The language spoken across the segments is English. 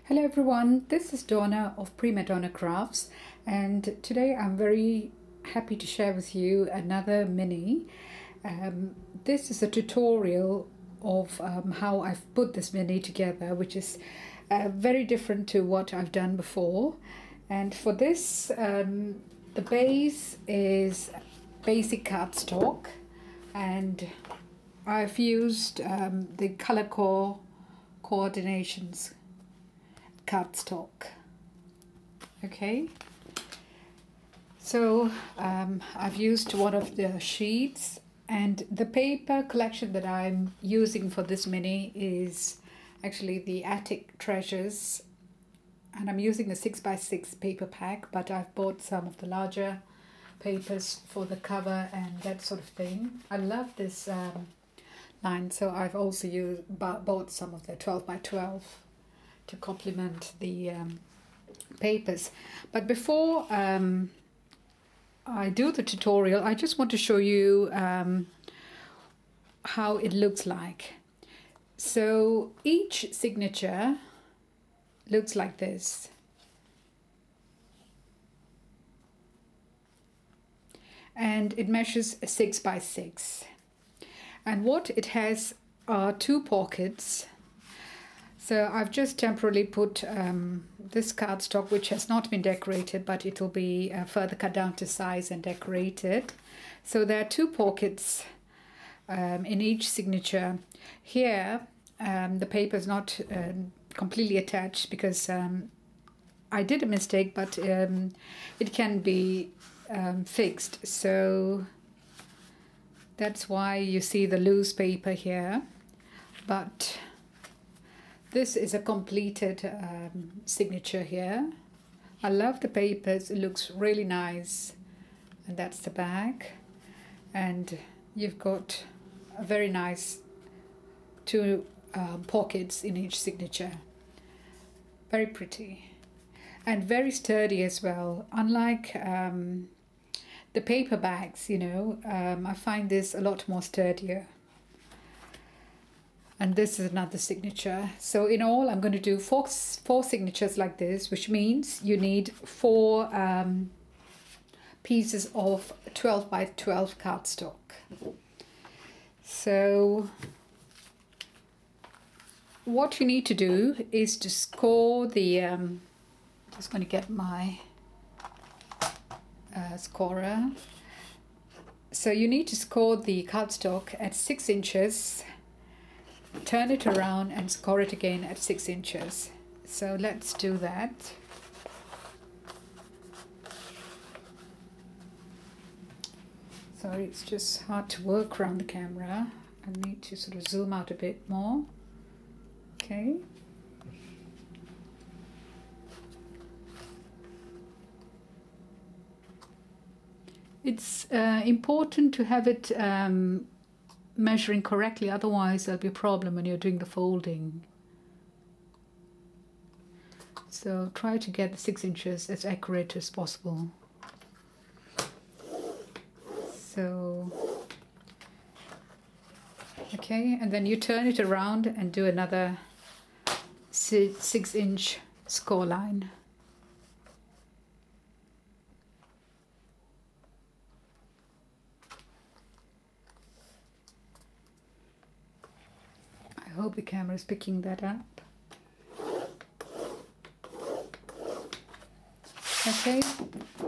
Hello everyone, this is Donna of Prima Donna Crafts, and today I'm very happy to share with you another mini. This is a tutorial of how I've put this mini together, which is very different to what I've done before. And for this, the base is basic cardstock, and I've used the color coordinations cardstock. Okay, so I've used one of the sheets, and the paper collection that I'm using for this mini is actually the Attic Treasures, and I'm using a 6x6 paper pack, but I've bought some of the larger papers for the cover and that sort of thing. I love this line, so I've also bought some of the 12x12 to complement the papers. But before I do the tutorial, I just want to show you how it looks like. So each signature looks like this. And it measures 6x6. And what it has are two pockets. So I've just temporarily put this cardstock, which has not been decorated, but it will be further cut down to size and decorated. So there are two pockets in each signature. Here, the paper is not completely attached because I did a mistake, but it can be fixed. So that's why you see the loose paper here. But this is a completed signature here. I love the papers, it looks really nice. And that's the back. And you've got a very nice two pockets in each signature. Very pretty. And very sturdy as well. Unlike the paper bags, you know, I find this a lot more sturdier. And this is another signature. So in all, I'm going to do four signatures like this, which means you need four pieces of 12x12 cardstock. So what you need to do is to score the, just going to get my scorer. So you need to score the cardstock at 6 inches. Turn it around and score it again at 6 inches. So let's do that. Sorry, it's just hard to work around the camera. I need to sort of zoom out a bit more. Okay. It's important to have it measuring correctly, otherwise there'll be a problem when you're doing the folding. So try to get the 6 inches as accurate as possible. So, okay, and then you turn it around and do another 6-inch score line. I hope the camera is picking that up. Okay,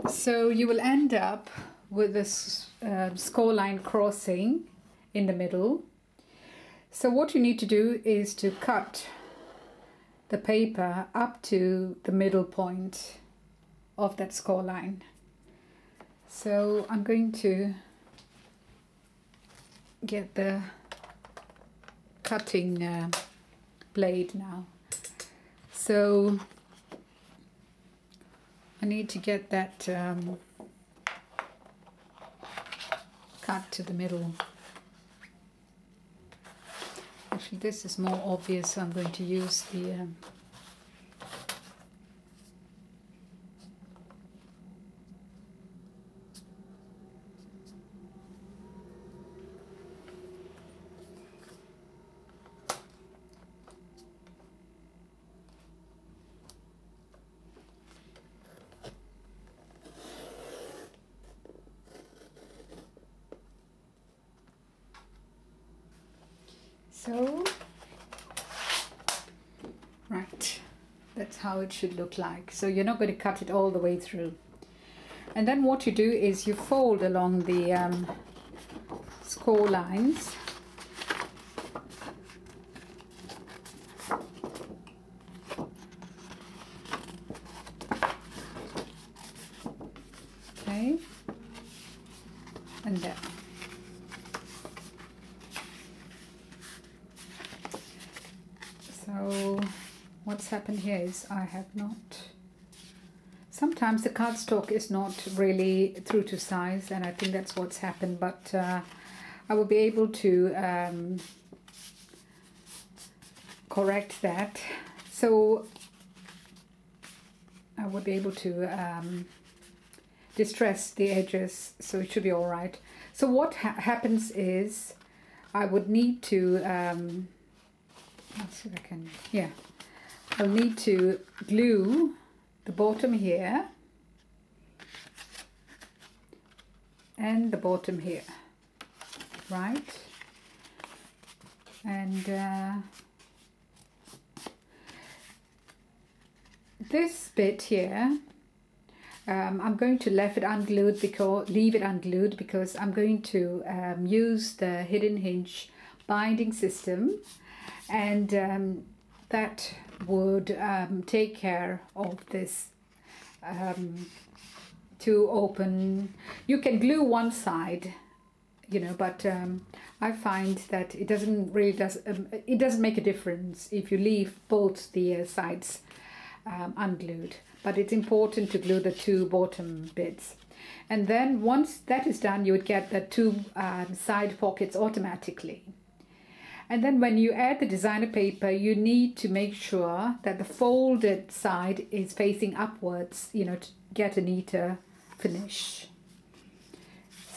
so you will end up with this score line crossing in the middle. So what you need to do is to cut the paper up to the middle point of that score line. So I'm going to get the cutting blade now. So I need to get that cut to the middle. Actually, this is more obvious, so I'm going to use the So, right, that's how it should look like. So you're not going to cut it all the way through. And then what you do is you fold along the score lines. Okay, and there. So what's happened here is I have not, sometimes the cardstock is not really true to size, and I think that's what's happened, but I will be able to correct that. So I would be able to distress the edges, so it should be all right. So what happens is I would need to let's see if I can, yeah, I'll need to glue the bottom here and the bottom here, right? And this bit here, I'm going to leave it unglued because I'm going to use the Hidden Hinge binding system, and that would take care of this to open. You can glue one side, you know, but I find that it doesn't really it doesn't make a difference if you leave both the sides unglued, but it's important to glue the two bottom bits. And then once that is done, you would get the two side pockets automatically. And then when you add the designer paper, you need to make sure that the folded side is facing upwards, you know, to get a neater finish.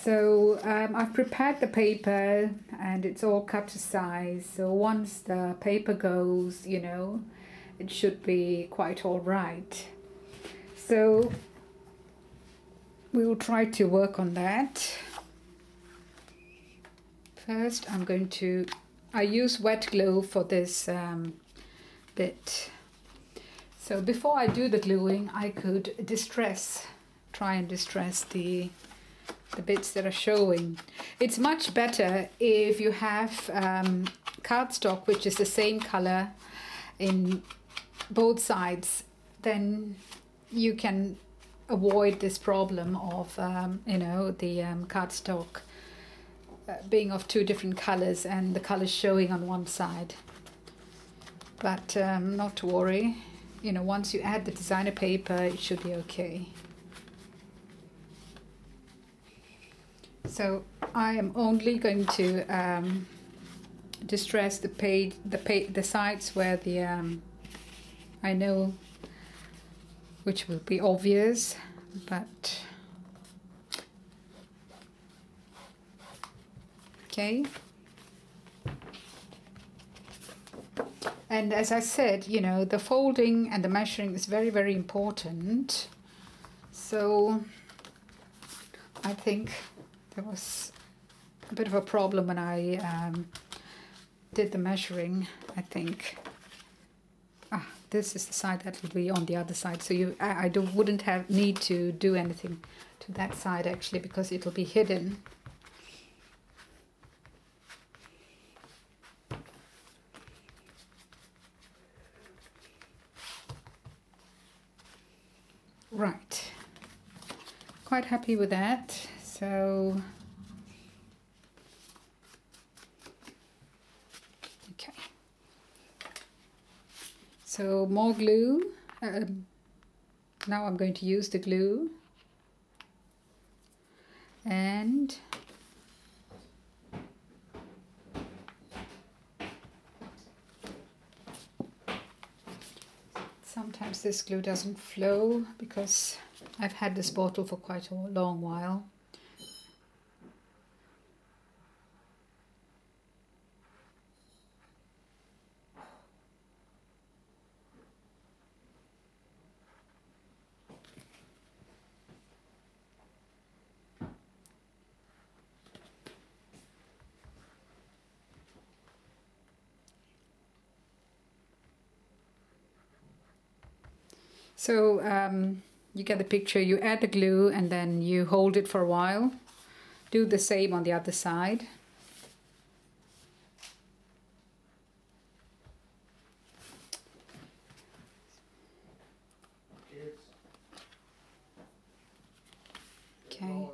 So I've prepared the paper and it's all cut to size. So once the paper goes, you know, it should be quite all right. So we will try to work on that. First, I'm going to, I use wet glue for this bit. So before I do the gluing, I could try and distress the bits that are showing. It's much better if you have cardstock which is the same color in both sides, then you can avoid this problem of you know, the cardstock being of two different colors and the colors showing on one side. But not to worry, you know, once you add the designer paper, it should be okay. So I am only going to distress the sides where the I know which will be obvious, but okay. And as I said, you know, the folding and the measuring is very, very important. So I think there was a bit of a problem when I did the measuring, I think. This is the side that will be on the other side. So I wouldn't need to do anything to that side actually, because it'll be hidden. Right, quite happy with that. So, okay. So more glue. Now I'm going to use the glue. And sometimes this glue doesn't flow because I've had this bottle for quite a long while. So you get the picture, you add the glue and then you hold it for a while. Do the same on the other side. Okay.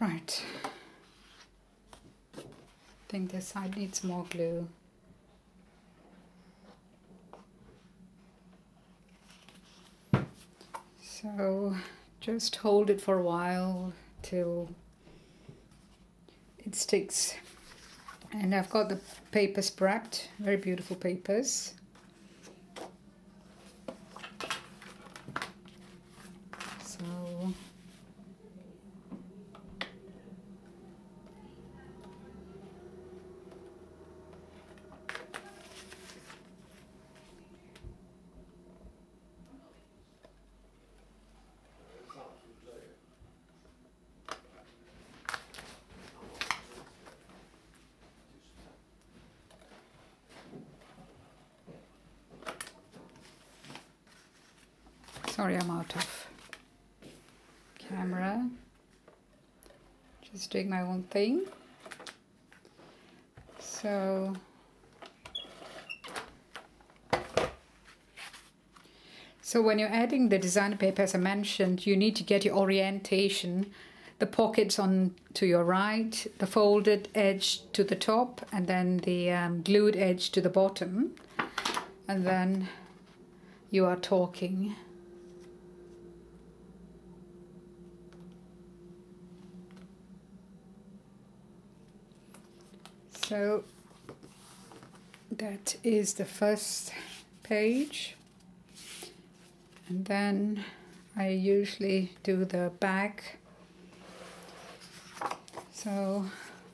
Right. I think this side needs more glue. So just hold it for a while till it sticks. And I've got the papers prepped, very beautiful papers. So sorry, I'm out of camera. Just doing my own thing. So when you're adding the designer paper, as I mentioned, you need to get your orientation, the pockets on to your right, the folded edge to the top, and then the glued edge to the bottom, and then you are talking. So that is the first page, and then I usually do the back. So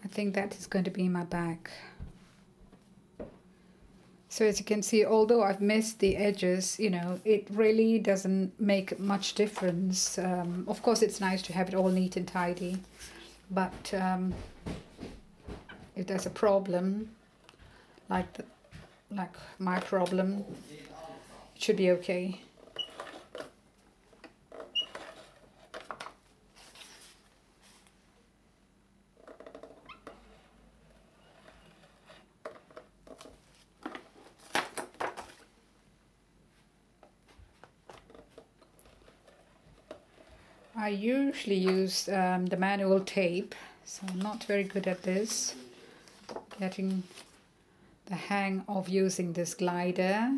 I think that is going to be my back. So as you can see, although I've missed the edges, you know, it really doesn't make much difference. Of course, it's nice to have it all neat and tidy, but if there's a problem, like my problem, it should be okay. I usually use the manual tape, so I'm not very good at this. Getting the hang of using this glider.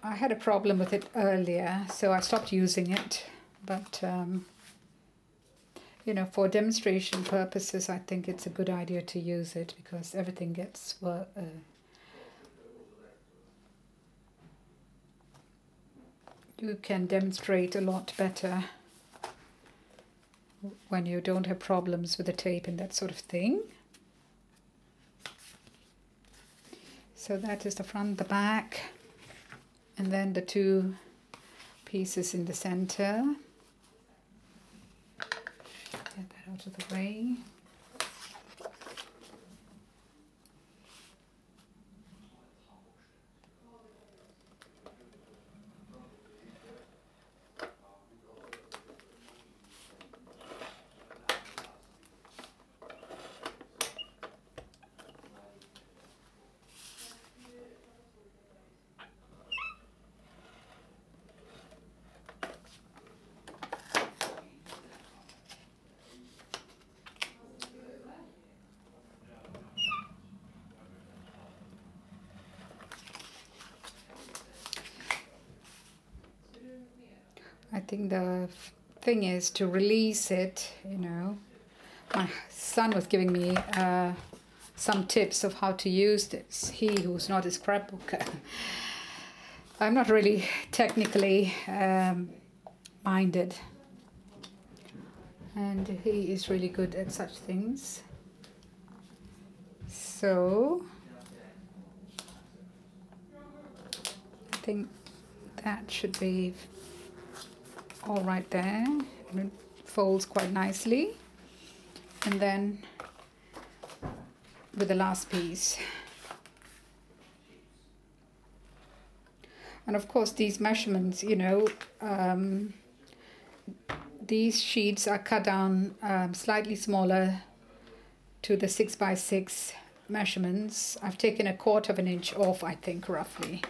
I had a problem with it earlier, so I stopped using it. But, you know, for demonstration purposes, I think it's a good idea to use it because everything gets you can demonstrate a lot better when you don't have problems with the tape and that sort of thing. So that is the front, the back, and then the two pieces in the center. Get that out of the way. I think the thing is to release it, you know. My son was giving me some tips of how to use this. He who's not a scrapbooker. I'm not really technically minded. And he is really good at such things. So I think that should be all right there. folds quite nicely, and then with the last piece. And of course these measurements, you know, these sheets are cut down slightly smaller to the 6 by 6 measurements. I've taken 1/4 of an inch off, I think, roughly.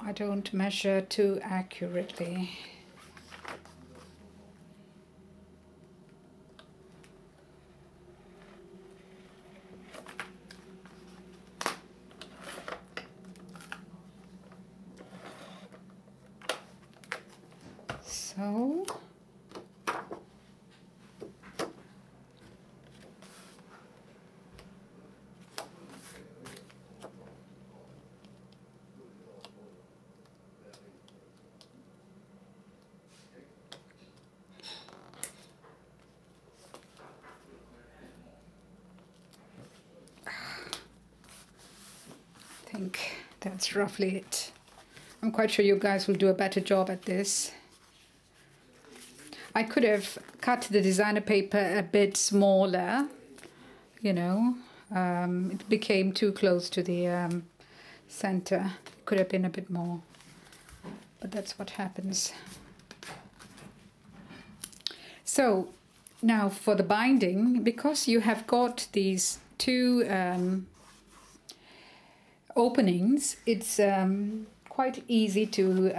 I don't measure too accurately. So I think that's roughly it. I'm quite sure you guys will do a better job at this. I could have cut the designer paper a bit smaller, you know. It became too close to the center. It could have been a bit more, but that's what happens. So now for the binding, because you have got these two openings, it's quite easy to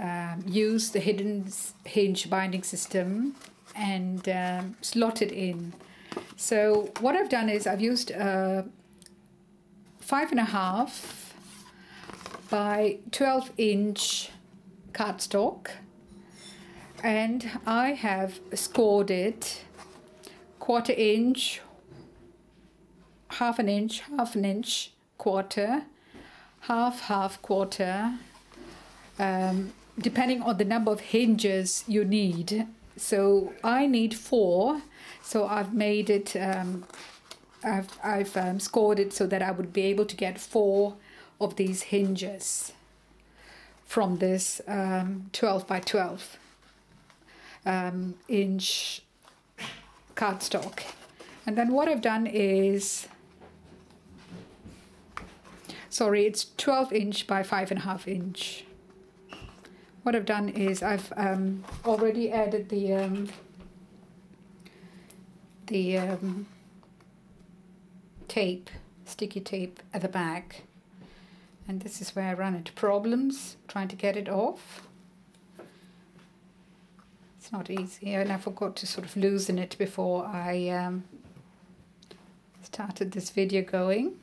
use the hidden hinge binding system and slot it in. So what I've done is I've used 5.5 by 12-inch cardstock, and I have scored it 1/4 inch, 1/2 inch, 1/2 inch, 1/4, 1/2, 1/4, depending on the number of hinges you need. So I need 4, so I've made it, I've scored it so that I would be able to get 4 of these hinges from this 12 by 12 inch cardstock. And then what I've done is, sorry, it's 12 inch by 5.5 inch. What I've done is I've already added the tape, sticky tape at the back, and this is where I run into problems trying to get it off. It's not easy, and I forgot to sort of loosen it before I started this video going.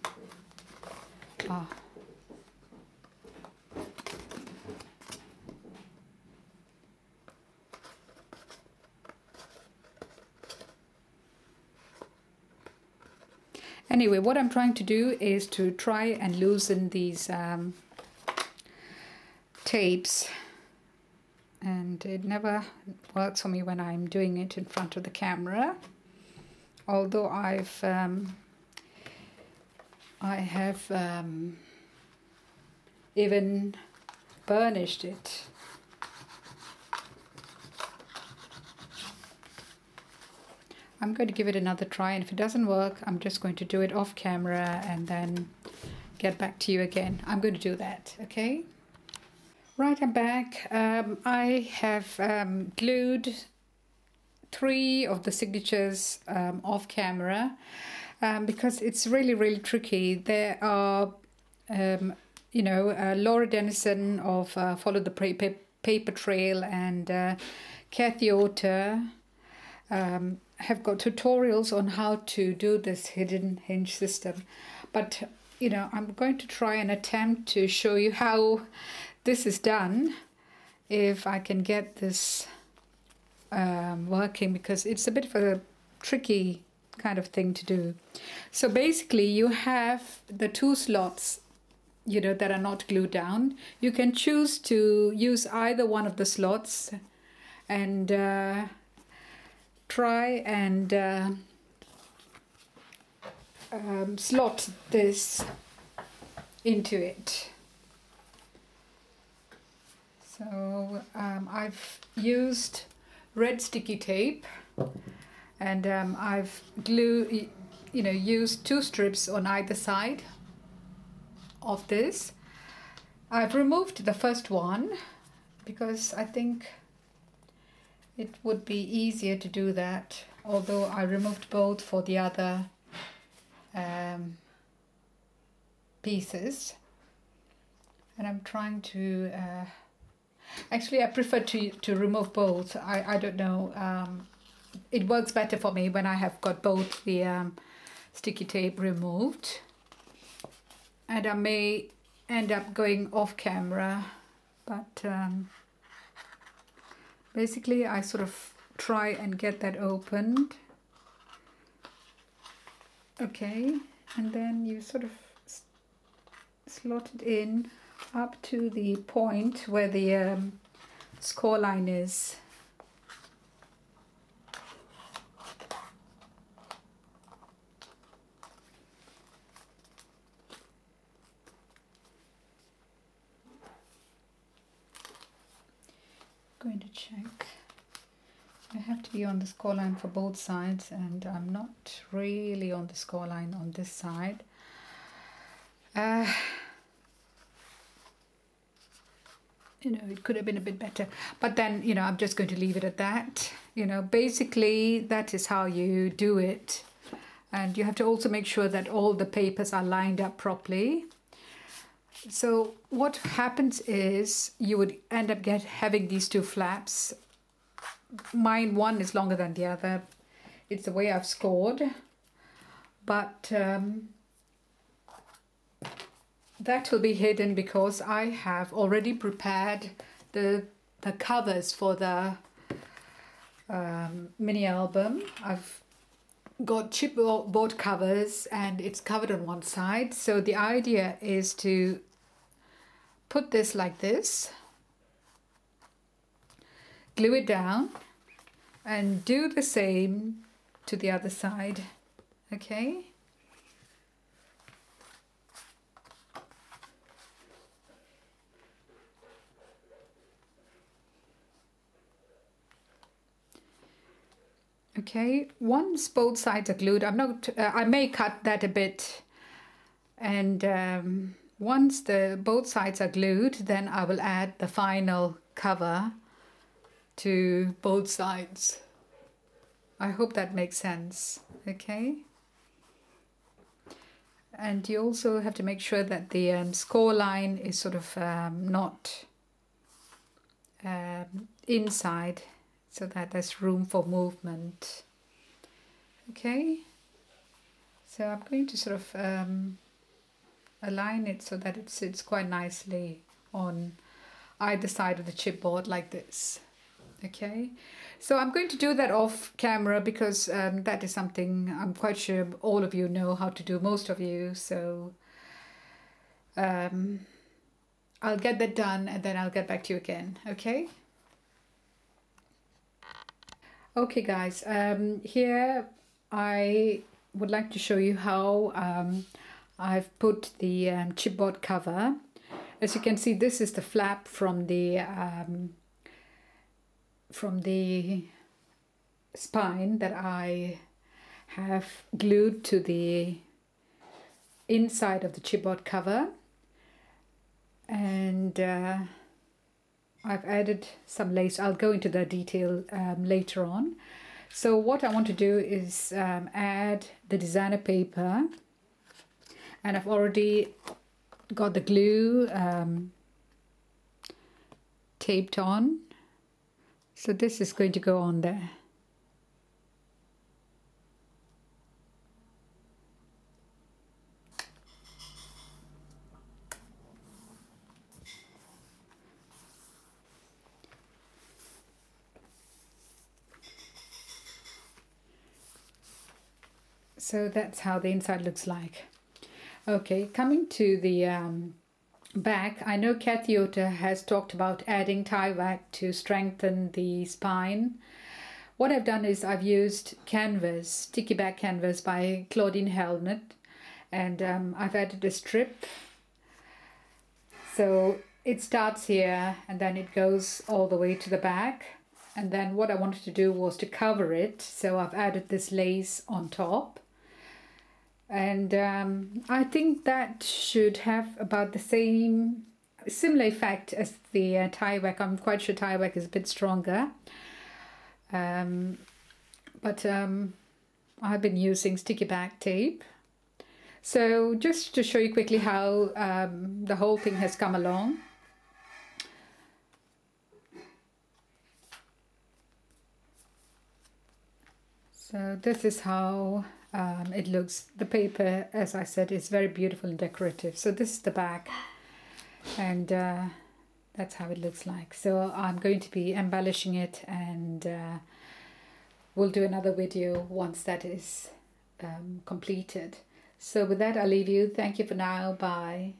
Anyway, what I'm trying to do is to try and loosen these tapes, and it never works for me when I'm doing it in front of the camera, although I have even burnished it. I'm going to give it another try, and if it doesn't work, I'm just going to do it off camera and then get back to you again. I'm going to do that, okay? Right, I'm back. I have glued 3 of the signatures off camera because it's really, really tricky. There are, you know, Laura Dennison of Follow the Paper Trail and Kathy Otter have got tutorials on how to do this hidden hinge system, but you know, I'm going to try and attempt to show you how this is done, if I can get this working, because it's a bit of a tricky kind of thing to do. So basically you have the 2 slots, you know, that are not glued down. You can choose to use either one of the slots and try and slot this into it. So I've used red sticky tape, and I've used 2 strips on either side of this. I've removed the first one because I think it would be easier to do that, although I removed both for the other pieces. And I'm trying to actually I prefer to remove both. I don't know, it works better for me when I have got both the sticky tape removed, and I may end up going off camera, but basically I sort of try and get that opened. Okay, and then you sort of slot it in up to the point where the score line is. Going to check. I have to be on the score line for both sides, and I'm not really on the score line on this side. It could have been a bit better, but then, I'm just going to leave it at that. Basically that is how you do it. And you have to also make sure that all the papers are lined up properly. So what happens is you would end up having these 2 flaps. Mine, one is longer than the other. It's the way I've scored. But that will be hidden because I have already prepared the covers for the mini album. I've got chipboard covers and it's covered on one side. So the idea is to put this like this, glue it down, and do the same to the other side. Okay. Okay, once both sides are glued, I may cut that a bit, and once both sides are glued, then I will add the final cover to both sides. I hope that makes sense. Okay. And you also have to make sure that the score line is sort of not inside, so that there's room for movement. Okay, so I'm going to sort of align it so that it sits quite nicely on either side of the chipboard like this. Okay, so I'm going to do that off camera because that is something I'm quite sure all of you know how to do, most of you. So I'll get that done and then I'll get back to you again. Okay. Okay guys, here I would like to show you how I've put the chipboard cover. As you can see, this is the flap from the spine that I have glued to the inside of the chipboard cover, and I've added some lace. I'll go into the detail later on. So what I want to do is add the designer paper, and I've already got the glue taped on. So this is going to go on there. So that's how the inside looks like. Okay, coming to the back, I know Kathy Otter has talked about adding tie back to strengthen the spine. What I've done is I've used canvas, sticky back canvas by Claudine Helmet, and I've added a strip. So it starts here and then it goes all the way to the back. And then what I wanted to do was to cover it, so I've added this lace on top. And I think that should have about the similar effect as the tie work. I'm quite sure tie work is a bit stronger. But I've been using sticky back tape. So just to show you quickly how the whole thing has come along. So this is how it looks. The paper, as I said, is very beautiful and decorative. So this is the back, and that's how it looks like. So I'm going to be embellishing it, and we'll do another video once that is completed. So with that, I'll leave you. Thank you for now. Bye.